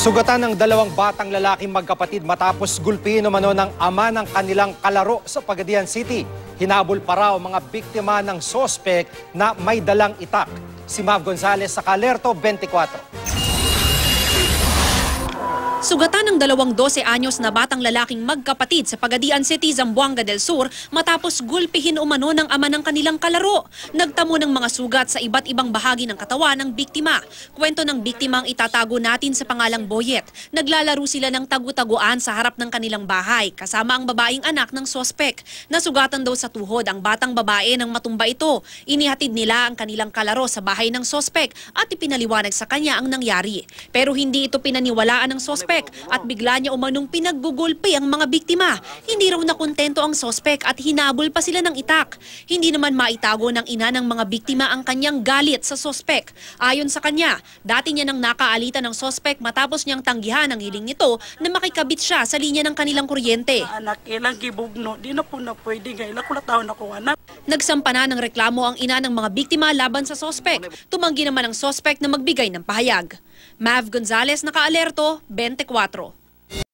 Sugatan ng dalawang batang lalaking magkapatid matapos gulpihin umano ng ama ng kanilang kalaro sa Pagadian City. Hinabol pa raw mga biktima ng sospek na may dalang itak. Si Mav Gonzalez sa Alerto 24. Sugatan ng 12 anyos na batang lalaking magkapatid sa Pagadian City, Zamboanga del Sur matapos gulpihin umano ng ama ng kanilang kalaro. Nagtamo ng mga sugat sa iba't ibang bahagi ng katawan ng biktima. Kwento ng biktima ang itatago natin sa pangalang Boyet. Naglalaro sila ng tagu-taguan sa harap ng kanilang bahay kasama ang babaeng anak ng sospek. Nasugatan daw sa tuhod ang batang babae nang matumba ito. Inihatid nila ang kanilang kalaro sa bahay ng sospek at ipinaliwanag sa kanya ang nangyari. Pero hindi ito pinaniwalaan ng sospek at bigla niya umanong pinaggugulpi ang mga biktima. Hindi raw nakontento ang sospek at hinabol pa sila ng itak. Hindi naman maitago ng ina ng mga biktima ang kanyang galit sa sospek. Ayon sa kanya, dati niya nang nakaalitan ng sospek matapos niyang tanggihan ang hiling nito na makikabit siya sa linya ng kanilang kuryente. Anak, ilang gibugno, di na po na pwede nga, ilang kulataon ako anak. Nagsampa na ng reklamo ang ina ng mga biktima laban sa sospek. Tumanggi naman ang sospek na magbigay ng pahayag. Mav Gonzalez, Naka-Alerto 24.